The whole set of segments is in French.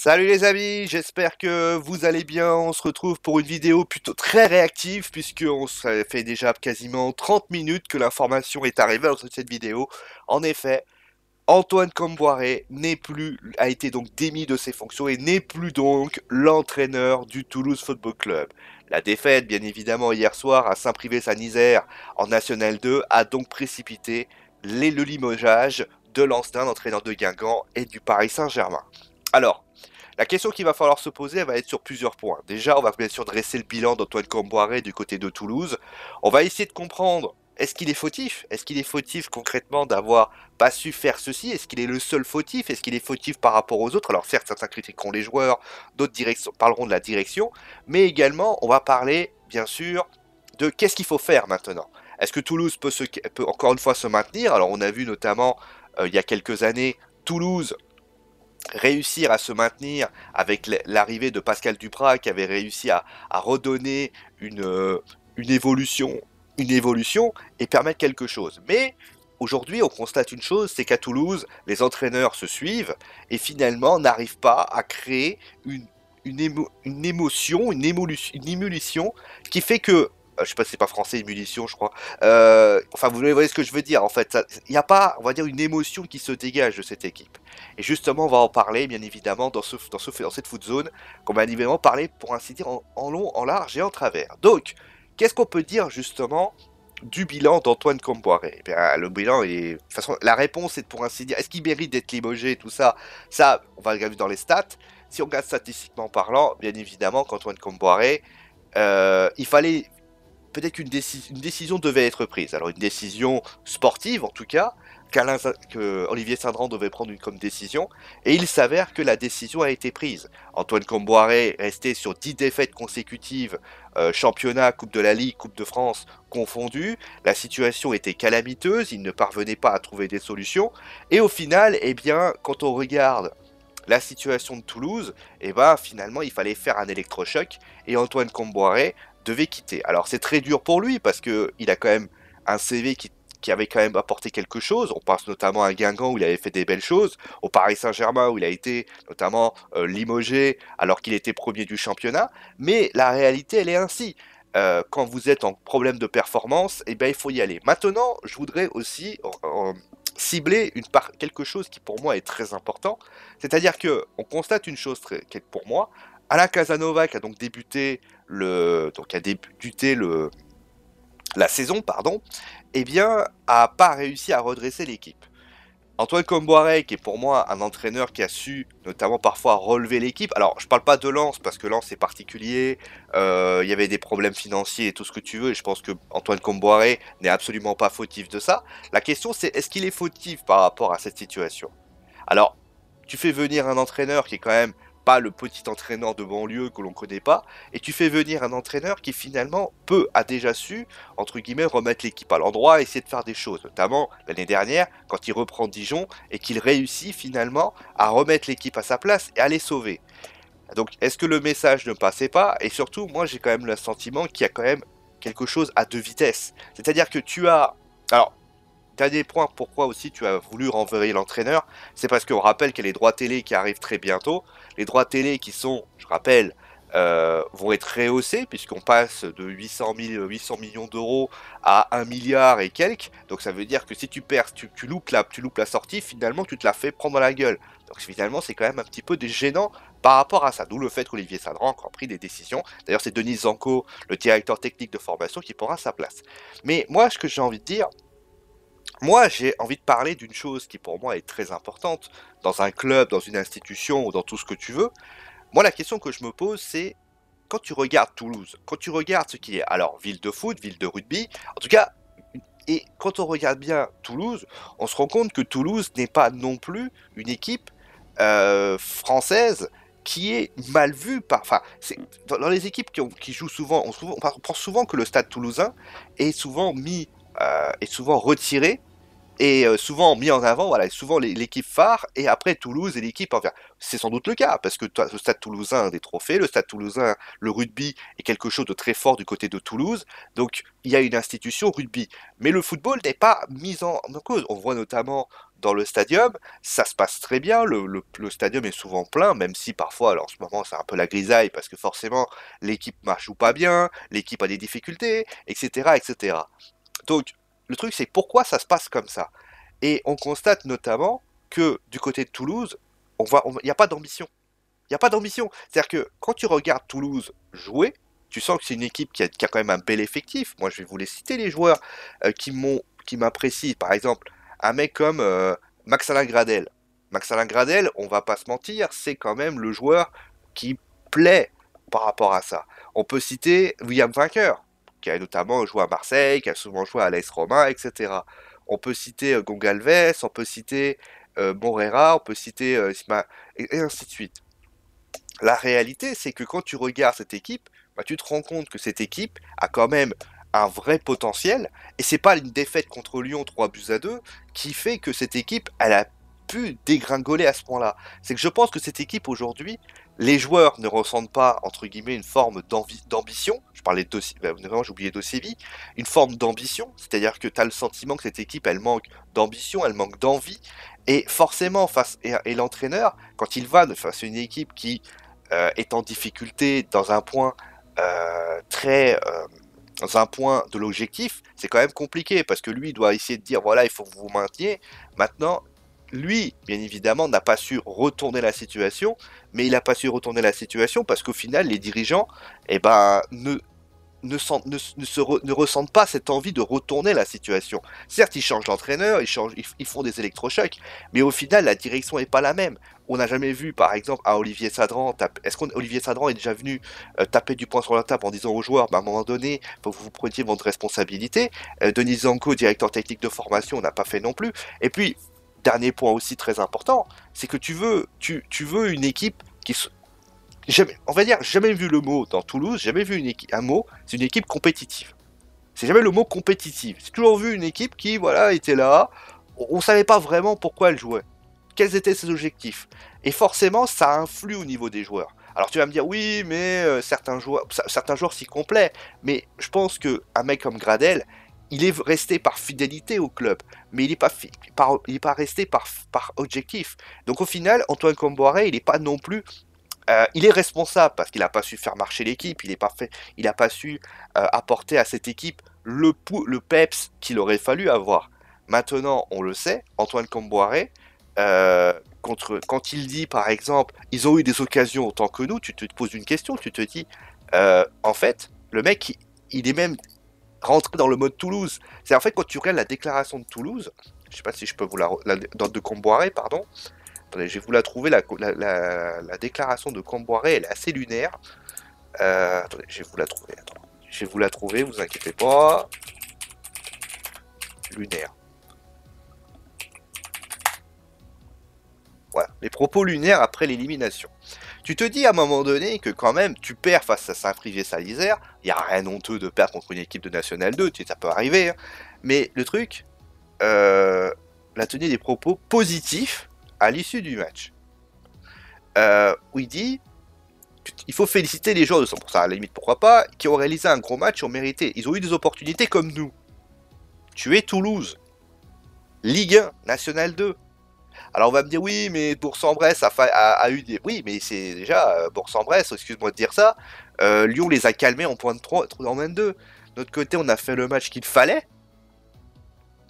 Salut les amis, j'espère que vous allez bien. On se retrouve pour une vidéo plutôt très réactive puisque ça fait déjà quasiment 30 minutes que l'information est arrivée dans cette vidéo. En effet, Antoine Kombouaré a été donc démis de ses fonctions et n'est plus donc l'entraîneur du Toulouse Football Club. La défaite, bien évidemment, hier soir à Saint-Privé-Saint-Nizaire en National 2 a donc précipité le limogeage de l'ancien entraîneur de Guingamp et du Paris Saint-Germain. Alors, la question qu'il va falloir se poser, elle va être sur plusieurs points. Déjà, on va bien sûr dresser le bilan d'Antoine Kombouaré du côté de Toulouse. On va essayer de comprendre, est-ce qu'il est fautif? Est-ce qu'il est fautif concrètement d'avoir pas su faire ceci? Est-ce qu'il est le seul fautif? Est-ce qu'il est fautif par rapport aux autres? Alors certes, certains critiqueront les joueurs, d'autres parleront de la direction, mais également, on va parler, bien sûr, de qu'est-ce qu'il faut faire maintenant. Est-ce que Toulouse peut encore une fois se maintenir? Alors on a vu notamment, il y a quelques années, Toulouse réussir à se maintenir avec l'arrivée de Pascal Duprat qui avait réussi à redonner une évolution, une évolution et permettre quelque chose. Mais aujourd'hui, on constate une chose, c'est qu'à Toulouse, les entraîneurs se suivent et finalement n'arrivent pas à créer une émotion, une émulsion qui fait que je sais pas si c'est pas français, émulsion, je crois. Enfin, vous voyez ce que je veux dire. En fait, il n'y a pas, on va dire, une émotion qui se dégage de cette équipe. Et justement, on va en parler, bien évidemment, dans cette foot zone, qu'on va évidemment parler, pour ainsi dire, en long, en large et en travers. Donc, qu'est-ce qu'on peut dire, justement, du bilan d'Antoine Kombouaré? Eh bien, le bilan est... De toute façon, la réponse est, pour ainsi dire, est-ce qu'il mérite d'être limogé et tout ça? Ça, on va regarder dans les stats. Si on regarde statistiquement parlant, bien évidemment, qu'Antoine Kombouaré, il fallait peut-être qu'une décision devait être prise. Alors une décision sportive en tout cas, que Olivier Saint-Dran devait prendre comme décision, et il s'avère que la décision a été prise. Antoine Kombouaré restait sur 10 défaites consécutives, championnat, Coupe de la Ligue, Coupe de France confondues. La situation était calamiteuse, il ne parvenait pas à trouver des solutions, et au final, eh bien, quand on regarde la situation de Toulouse, et ben finalement il fallait faire un électrochoc et Antoine Kombouaré devait quitter. Alors c'est très dur pour lui parce que il a quand même un CV qui avait quand même apporté quelque chose. On pense notamment à Guingamp où il avait fait des belles choses, au Paris Saint-Germain où il a été notamment limogé alors qu'il était premier du championnat. Mais la réalité elle est ainsi. Quand vous êtes en problème de performance, eh ben, il faut y aller. Maintenant, je voudrais aussi cibler quelque chose qui pour moi est très important. C'est-à-dire que on constate une chose qui est pour moi, Alain Casanova qui a donc débuté la saison, pardon, eh bien, a pas réussi à redresser l'équipe. Antoine Kombouaré, qui est pour moi un entraîneur qui a su notamment parfois relever l'équipe. Alors, je parle pas de Lens parce que Lens c'est particulier. Il y avait des problèmes financiers et tout ce que tu veux. Et je pense que Antoine Kombouaré n'est absolument pas fautif de ça. La question c'est est-ce qu'il est fautif par rapport à cette situation? Alors, tu fais venir un entraîneur qui est quand même pas le petit entraîneur de banlieue que l'on connaît pas, et tu fais venir un entraîneur qui finalement a déjà su, entre guillemets, remettre l'équipe à l'endroit, essayer de faire des choses, notamment l'année dernière, quand il reprend Dijon, et qu'il réussit finalement à remettre l'équipe à sa place et à les sauver. Donc, est-ce que le message ne passait pas? Et surtout, moi j'ai quand même le sentiment qu'il y a quand même quelque chose à deux vitesses. C'est-à-dire que tu as... Alors, dernier point, pourquoi aussi tu as voulu renvoyer l'entraîneur, c'est parce qu'on rappelle qu'il y a les droits télé qui arrivent très bientôt. Les droits télé qui sont, je rappelle, vont être rehaussés puisqu'on passe de 800 millions d'euros à 1 milliard et quelques. Donc ça veut dire que si tu perds, tu loupes la sortie, finalement tu te la fais prendre dans la gueule. Donc finalement c'est quand même un petit peu gênant par rapport à ça. D'où le fait qu'Olivier Sadran a encore pris des décisions. D'ailleurs c'est Denis Zanco, le directeur technique de formation, qui prendra sa place. Mais moi ce que j'ai envie de dire, moi, j'ai envie de parler d'une chose qui pour moi est très importante dans un club, dans une institution ou dans tout ce que tu veux. Moi, la question que je me pose, c'est quand tu regardes Toulouse, quand tu regardes ce qui est alors ville de foot, ville de rugby, en tout cas, et quand on regarde bien Toulouse, on se rend compte que Toulouse n'est pas non plus une équipe française qui est mal vue par. Enfin, dans les équipes qui jouent souvent, on pense souvent que le stade toulousain est souvent retiré Et souvent mis en avant, voilà, souvent l'équipe phare, et après Toulouse et l'équipe envers. C'est sans doute le cas, parce que le stade toulousain a des trophées, le stade toulousain, le rugby est quelque chose de très fort du côté de Toulouse, donc il y a une institution rugby. Mais le football n'est pas mis en cause. On voit notamment dans le stadium, ça se passe très bien, le stadium est souvent plein, même si parfois, alors en ce moment c'est un peu la grisaille, parce que forcément l'équipe marche ou pas bien, l'équipe a des difficultés, etc., etc. Donc, le truc, c'est pourquoi ça se passe comme ça. Et on constate notamment que du côté de Toulouse, il n'y a pas d'ambition. Il n'y a pas d'ambition. C'est-à-dire que quand tu regardes Toulouse jouer, tu sens que c'est une équipe qui a quand même un bel effectif. Moi, je vais vous les citer, les joueurs qui m'apprécient. Par exemple, un mec comme Max-Alain Gradel. Max-Alain Gradel, on va pas se mentir, c'est quand même le joueur qui plaît par rapport à ça. On peut citer William Vainqueur, qui a notamment joué à Marseille, qui a souvent joué à l'AS Roma, etc. On peut citer Gongalves, on peut citer Morera, on peut citer et ainsi de suite. La réalité, c'est que quand tu regardes cette équipe, bah, tu te rends compte que cette équipe a quand même un vrai potentiel, et c'est pas une défaite contre Lyon 3 buts à 2 qui fait que cette équipe, elle a pu dégringoler à ce point-là. C'est que je pense que cette équipe aujourd'hui, les joueurs ne ressentent pas, entre guillemets, une forme d'ambition. Je parlais vraiment, j'ai oublié d'Ossévi. Une forme d'ambition, c'est-à-dire que tu as le sentiment que cette équipe, elle manque d'ambition, elle manque d'envie, et forcément, et l'entraîneur, quand il va face à une équipe qui est en difficulté dans un point de l'objectif, c'est quand même compliqué parce que lui doit essayer de dire voilà, il faut que vous vous mainteniez. Maintenant, lui, bien évidemment, n'a pas su retourner la situation, mais il n'a pas su retourner la situation parce qu'au final, les dirigeants, eh ben, ne ressentent pas cette envie de retourner la situation. Certes, ils changent d'entraîneur, ils font des électrochocs, mais au final, la direction n'est pas la même. On n'a jamais vu, par exemple, à Olivier Sadran, est-ce qu'Olivier Sadran est déjà venu taper du poing sur la table en disant aux joueurs, bah, à un moment donné, il faut que vous preniez votre responsabilité. Denis Zanko, directeur technique de formation, n'a pas fait non plus. Et puis, dernier point aussi très important, c'est que tu veux une équipe jamais, on va dire, jamais vu le mot dans Toulouse, jamais vu un mot, c'est une équipe compétitive. C'est jamais le mot compétitive. C'est toujours vu une équipe qui, voilà, était là, on savait pas vraiment pourquoi elle jouait, quels étaient ses objectifs. Et forcément, ça influe au niveau des joueurs. Alors tu vas me dire, oui, mais certains joueurs s'y complaient. Mais je pense que un mec comme Gradel, il est resté par fidélité au club, mais il est pas resté par objectif. Donc au final, Antoine Comboiré, il n'est pas non plus il est responsable parce qu'il n'a pas su faire marcher l'équipe, il n'a pas su apporter à cette équipe le peps qu'il aurait fallu avoir. Maintenant, on le sait, Antoine Comboiré, quand il dit par exemple, ils ont eu des occasions autant que nous, tu te poses une question, tu te dis, en fait, le mec, il est même rentré dans le mode Toulouse. C'est en fait quand tu regardes la déclaration de Toulouse, je sais pas si je peux vous de Comboiré, pardon. Attendez, je vais vous la trouver, la déclaration de Comboiré, elle est assez lunaire. Attendez, je vais vous la trouver. Attends. Je vais vous la trouver, vous inquiétez pas. Lunaire. Voilà, les propos lunaires après l'élimination. Tu te dis à un moment donné que quand même, tu perds face à Saint-Privé-Salisère. Il n'y a rien honteux de perdre contre une équipe de National 2, ça peut arriver. Hein. Mais le truc, la tenue des propos positifs à l'issue du match. Où il dit il faut féliciter les joueurs de 100%, à la limite pourquoi pas, qui ont réalisé un gros match, ont mérité. Ils ont eu des opportunités comme nous. Tu es Toulouse. Ligue 1, National 2. Alors on va me dire oui, mais Bourg-en-Bresse a eu des... Oui, mais c'est déjà Bourg-en-Bresse, excuse-moi de dire ça. Lyon les a calmés en point de 3, en 22. De notre côté, on a fait le match qu'il fallait,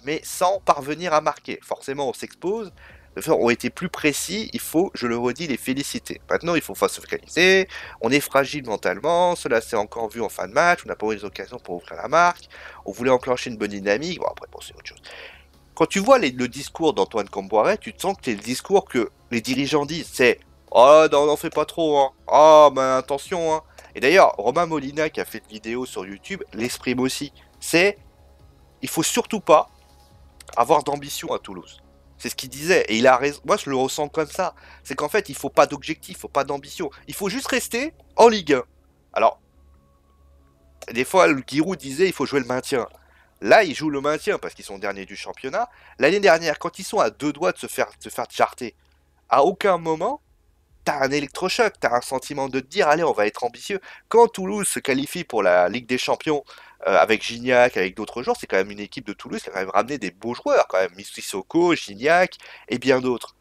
mais sans parvenir à marquer. Forcément, on s'expose. Les joueurs ont été plus précis, il faut, je le redis, les féliciter. Maintenant, il faut se focaliser, on est fragile mentalement, cela s'est encore vu en fin de match, on n'a pas eu les occasions pour ouvrir la marque, on voulait enclencher une bonne dynamique, bon après, bon, c'est autre chose. Quand tu vois le discours d'Antoine Comboiré, tu te sens que c'est le discours que les dirigeants disent, c'est « Oh, non, n'en fais pas trop, hein. Oh, ben attention, hein. » Et d'ailleurs, Romain Molina, qui a fait une vidéo sur YouTube, l'exprime aussi. C'est « Il faut surtout pas avoir d'ambition à Toulouse. » C'est ce qu'il disait, et il a raison. Moi, je le ressens comme ça. C'est qu'en fait, il faut pas d'objectif, il faut pas d'ambition. Il faut juste rester en Ligue 1. Alors, des fois, le Giroud disait, il faut jouer le maintien. Là, ils jouent le maintien parce qu'ils sont derniers du championnat. L'année dernière, quand ils sont à deux doigts de se faire charter, à aucun moment, t'as un électrochoc, t'as un sentiment de te dire, allez, on va être ambitieux. Quand Toulouse se qualifie pour la Ligue des Champions, avec Gignac, avec d'autres joueurs, c'est quand même une équipe de Toulouse qui a quand même ramené des beaux joueurs, quand même. Sissoko, Gignac et bien d'autres.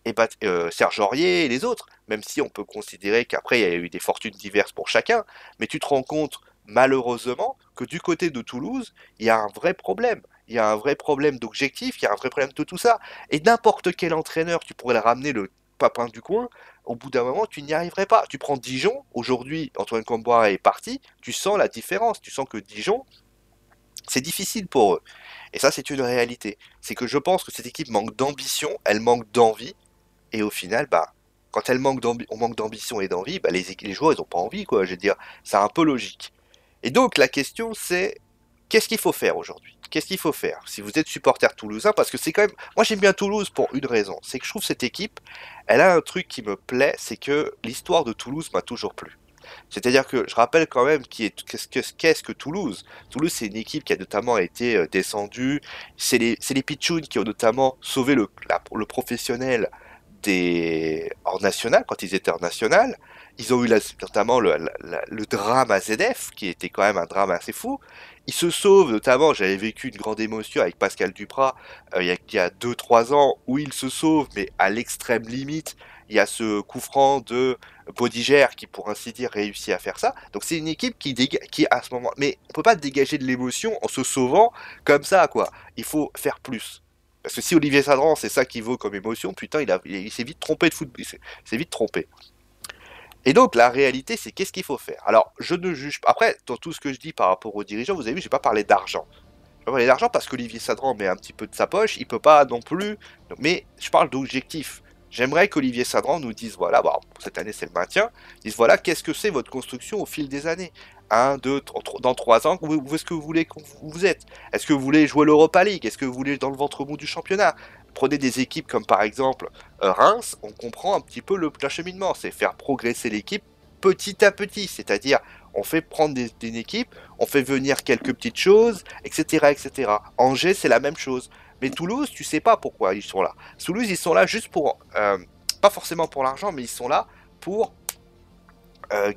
Et bah, Serge Aurier et les autres, même si on peut considérer qu'après il y a eu des fortunes diverses pour chacun, mais tu te rends compte malheureusement que du côté de Toulouse, il y a un vrai problème. Il y a un vrai problème d'objectif, il y a un vrai problème de tout ça. Et n'importe quel entraîneur, tu pourrais le ramener le papin du coin, au bout d'un moment, tu n'y arriverais pas. Tu prends Dijon, aujourd'hui, Antoine Comboire est parti, tu sens la différence, tu sens que Dijon, c'est difficile pour eux. Et ça, c'est une réalité. C'est que je pense que cette équipe manque d'ambition, elle manque d'envie, et au final, bah, quand on manque d'ambition et d'envie, bah, les joueurs, ils ont pas envie, quoi. Je veux dire, c'est un peu logique. Et donc, la question, c'est qu'est-ce qu'il faut faire aujourd'hui? Qu'est-ce qu'il faut faire si vous êtes supporter toulousain? Parce que c'est quand même. Moi, j'aime bien Toulouse pour une raison. C'est que je trouve cette équipe, elle a un truc qui me plaît, c'est que l'histoire de Toulouse m'a toujours plu. C'est-à-dire que je rappelle quand même qu'est-ce que Toulouse. Toulouse, c'est une équipe qui a notamment été descendue. C'est les Pitchouns qui ont notamment sauvé le professionnel en national, quand ils étaient en national. Ils ont eu notamment le drame à ZF, qui était quand même un drame assez fou. Ils se sauvent, notamment, j'avais vécu une grande émotion avec Pascal Duprat il y a 2-3 ans, où il se sauve, mais à l'extrême limite. Il y a ce coup franc de Bodiger qui, pour ainsi dire, réussit à faire ça. Donc c'est une équipe qui à ce moment... Mais on peut pas dégager de l'émotion en se sauvant comme ça, quoi. Il faut faire plus. Parce que si Olivier Sadran, c'est ça qu'il vaut comme émotion, putain, il s'est vite trompé de football. Il s'est vite trompé. Et donc, la réalité, c'est qu'est-ce qu'il faut faire? Alors, je ne juge pas. Après, dans tout ce que je dis par rapport aux dirigeants, vous avez vu, j'ai pas parlé d'argent. Je pas parlé d'argent parce qu'Olivier Sadran met un petit peu de sa poche, il peut pas non plus. Mais je parle d'objectif. J'aimerais qu'Olivier Sadran nous dise, voilà, bon, cette année c'est le maintien, dise, voilà, qu'est-ce que c'est votre construction au fil des années? Un, deux, dans 3 ans, où est-ce que vous voulez que vous êtes? Est-ce que vous voulez jouer l'Europa League? Est-ce que vous voulez dans le ventre mou du championnat? Prenez des équipes comme par exemple Reims, on comprend un petit peu le cheminement, c'est faire progresser l'équipe petit à petit, c'est-à-dire on fait prendre des équipes, on fait venir quelques petites choses, etc., etc. Angers, c'est la même chose. Mais Toulouse, tu sais pas pourquoi ils sont là. Toulouse, ils sont là juste pour, pas forcément pour l'argent, mais ils sont là pour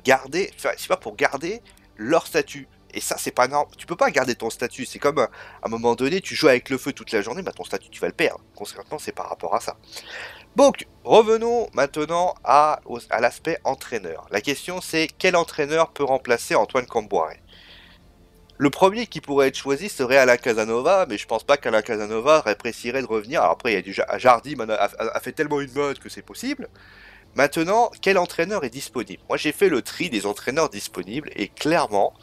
garder, enfin, je sais pas, pour garder leur statut. Et ça, c'est pas normal. Tu peux pas garder ton statut. C'est comme à un moment donné, tu joues avec le feu toute la journée, bah ton statut, tu vas le perdre. Conséquemment, c'est par rapport à ça. Donc, revenons maintenant à l'aspect entraîneur. La question, c'est quel entraîneur peut remplacer Antoine Camboire? Le premier qui pourrait être choisi serait Alain Casanova, mais je pense pas qu'Alain Casanova apprécierait de revenir. Alors après, il y a du Jardim a fait tellement une mode que c'est possible. Maintenant, quel entraîneur est disponible? Moi, j'ai fait le tri des entraîneurs disponibles et clairement,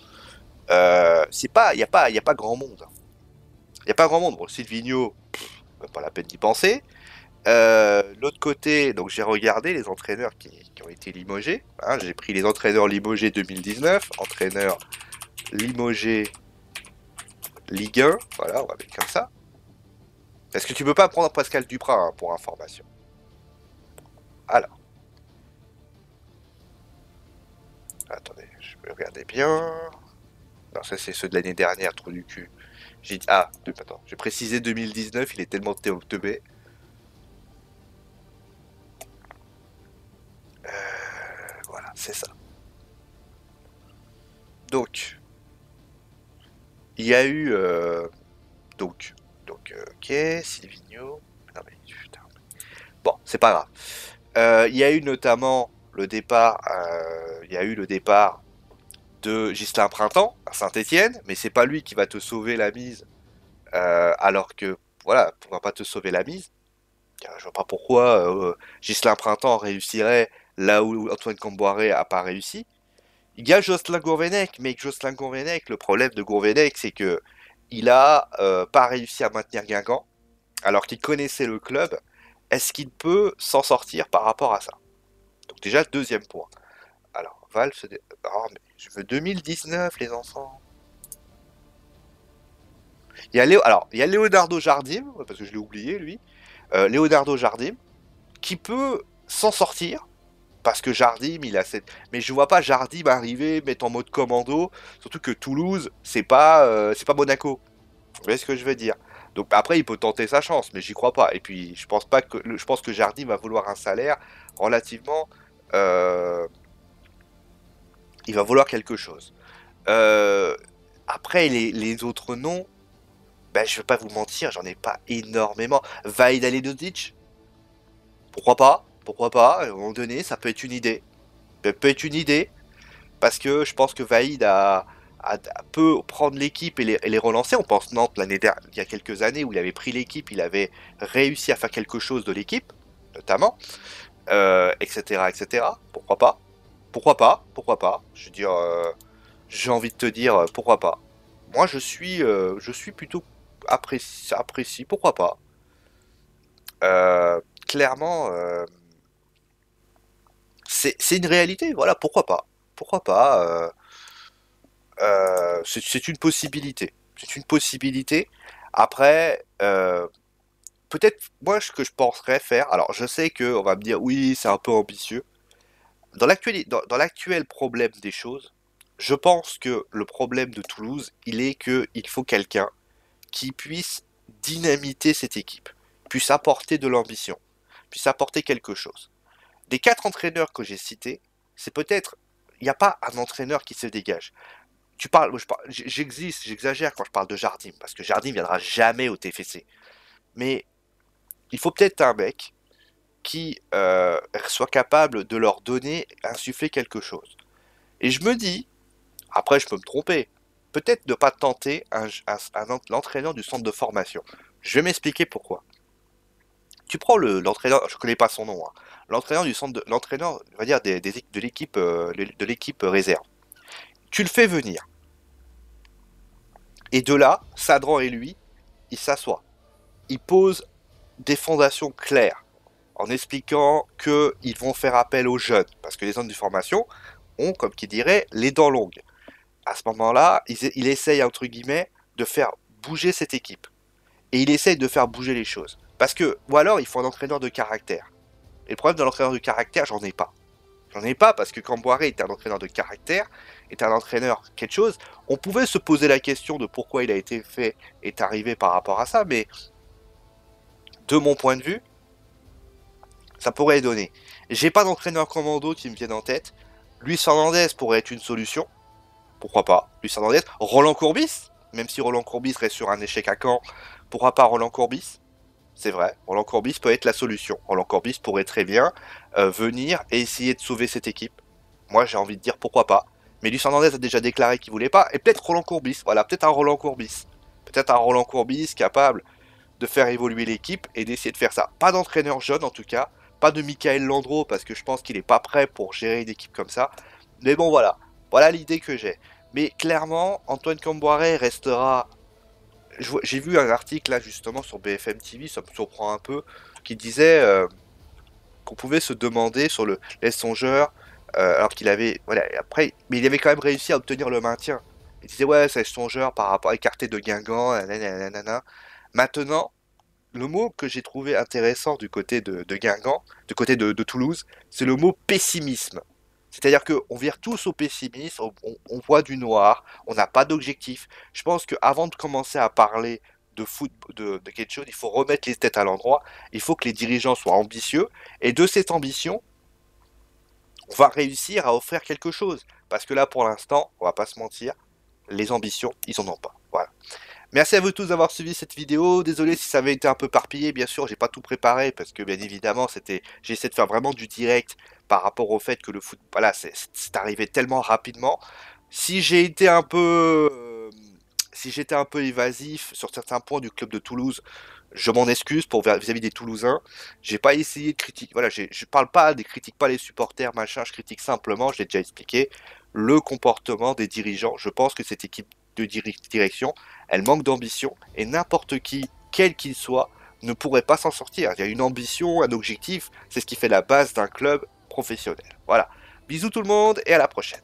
il y a pas grand monde. Il y a pas grand monde. Bon, Silvino, pas la peine d'y penser. L'autre côté, donc j'ai regardé les entraîneurs qui ont été limogés. Hein, j'ai pris les entraîneurs limogés 2019, entraîneurs limogés Ligue 1. Voilà, on va mettre comme ça. Parce que tu peux pas prendre Pascal Duprat hein, pour information. Alors, attendez, je vais regarder bien. Non, ça c'est ceux de l'année dernière, trou du cul. J'ai dit, attends, j'ai précisé 2019, il est tellement teubé. Voilà, c'est ça. Donc, il y a eu, ok, Silvino. Non mais, putain. Bon, c'est pas grave. Il y a eu notamment il y a eu le départ de Ghislain Printemps à Saint-Étienne, mais c'est pas lui qui va te sauver la mise, alors que, voilà, on va pas te sauver la mise. Je vois pas pourquoi Ghislain Printemps réussirait là où Antoine Camboire a pas réussi. Il y a Jocelyn Gourvenec, mais Jocelyn Gourvenec, le problème de Gourvenec, c'est que il a pas réussi à maintenir Guingamp, alors qu'il connaissait le club. Est-ce qu'il peut s'en sortir par rapport à ça? Donc déjà, deuxième point. Alors, Val oh, mais je veux 2019, les enfants. Alors, il y a Leonardo Jardim, parce que je l'ai oublié, lui. Leonardo Jardim, qui peut s'en sortir, parce que Jardim, il a cette... Mais je vois pas Jardim arriver, mettre en mode commando, surtout que Toulouse, c'est pas Monaco. Vous voyez ce que je veux dire? Donc après, il peut tenter sa chance, mais j'y crois pas. Et puis, je pense que Jardim va vouloir un salaire relativement. euh, il va vouloir quelque chose. Euh, après, les autres noms, ben, je vais pas vous mentir, j'en ai pas énormément. Vaid Halilhodžić, pourquoi pas? Pourquoi pas? À un moment donné, ça peut être une idée. Ça peut être une idée, parce que je pense que Vaid peut prendre l'équipe et les relancer. On pense Nantes l'année dernière, il y a quelques années, où il avait pris l'équipe, il avait réussi à faire quelque chose de l'équipe, notamment, etc., etc. Pourquoi pas? Pourquoi pas? Pourquoi pas? Je veux dire, j'ai envie de te dire, pourquoi pas? Moi, je suis plutôt apprécie, pourquoi pas? Clairement, c'est une réalité, voilà, pourquoi pas? Pourquoi pas? C'est une possibilité. C'est une possibilité. Après, peut-être, moi, ce que je penserais faire, alors je sais qu'on va me dire, oui, c'est un peu ambitieux. Dans l'actuel problème des choses, je pense que le problème de Toulouse, il est qu'il faut quelqu'un qui puisse dynamiter cette équipe, puisse apporter de l'ambition, puisse apporter quelque chose. Des quatre entraîneurs que j'ai cités, c'est peut-être, il n'y a pas un entraîneur qui se dégage. J'exagère quand je parle de Jardim, parce que Jardim viendra jamais au TFC. Mais il faut peut-être un mec qui soit capable de leur donner, insuffler quelque chose. Et je me dis, après je peux me tromper, peut-être ne pas tenter l'entraîneur du centre de formation. Je vais m'expliquer pourquoi. Tu prends l'entraîneur, je connais pas son nom, hein, l'entraîneur l'entraîneur, on va dire de l'équipe réserve. Tu le fais venir. Et de là, Sadran et lui, ils s'assoient. Ils posent des fondations claires en expliquant qu'ils vont faire appel aux jeunes, parce que les zones de formation ont, comme qui dirait, les dents longues. À ce moment-là, il essaye, entre guillemets, de faire bouger cette équipe. Et il essaye de faire bouger les choses. Parce que, ou alors, il faut un entraîneur de caractère. Et le problème de l'entraîneur de caractère, j'en ai pas. J'en ai pas parce que quand Boiré était un entraîneur de caractère, était un entraîneur quelque chose, on pouvait se poser la question de pourquoi il a été fait, est arrivé par rapport à ça, mais de mon point de vue, ça pourrait donner. J'ai pas d'entraîneur commando qui me vienne en tête. Luis Fernandez pourrait être une solution. Pourquoi pas? Luis Fernandez. Roland Courbis, même si Roland Courbis reste sur un échec à Caen, pourquoi pas Roland Courbis? C'est vrai, Roland Courbis peut être la solution. Roland Courbis pourrait très bien venir et essayer de sauver cette équipe. Moi, j'ai envie de dire pourquoi pas. Mais Luis Fernandez a déjà déclaré qu'il voulait pas. Et peut-être Roland Courbis. Voilà, peut-être un Roland Courbis. Peut-être un Roland Courbis capable de faire évoluer l'équipe et d'essayer de faire ça. Pas d'entraîneur jeune en tout cas. Pas de Michael Landreau parce que je pense qu'il n'est pas prêt pour gérer une équipe comme ça. Mais bon, voilà. Voilà l'idée que j'ai. Mais clairement, Antoine Camboire restera. J'ai vu un article là justement sur BFM TV, ça me surprend un peu, qui disait qu'on pouvait se demander sur les songeurs, alors qu'il avait, voilà, après, mais il avait quand même réussi à obtenir le maintien. Il disait ouais, c'est le songeur par rapport écarté de Guingamp, nanana. Maintenant, le mot que j'ai trouvé intéressant du côté de Guingamp, du côté de Toulouse, c'est le mot pessimisme. C'est-à-dire qu'on vire tous au pessimisme, on voit du noir, on n'a pas d'objectif. Je pense qu'avant de commencer à parler de foot, de quelque chose, il faut remettre les têtes à l'endroit, il faut que les dirigeants soient ambitieux, et de cette ambition, on va réussir à offrir quelque chose. Parce que là, pour l'instant, on va pas se mentir, les ambitions, ils en ont pas. Voilà. Merci à vous tous d'avoir suivi cette vidéo. Désolé si ça avait été un peu parpillé, bien sûr, j'ai pas tout préparé parce que bien évidemment, j'ai essayé de faire vraiment du direct par rapport au fait que le foot, voilà, c'est arrivé tellement rapidement. Si j'ai été un peu, si j'étais un peu évasif sur certains points du club de Toulouse, je m'en excuse pour vis-à-vis des Toulousains. J'ai pas essayé de critiquer, voilà, je parle pas, je critique pas les supporters, machin, je critique simplement, je l'ai déjà expliqué, le comportement des dirigeants. Je pense que cette équipe de direction, elle manque d'ambition et n'importe qui, quel qu'il soit, ne pourrait pas s'en sortir. Il y a une ambition, un objectif, c'est ce qui fait la base d'un club professionnel. Voilà. Bisous tout le monde et à la prochaine.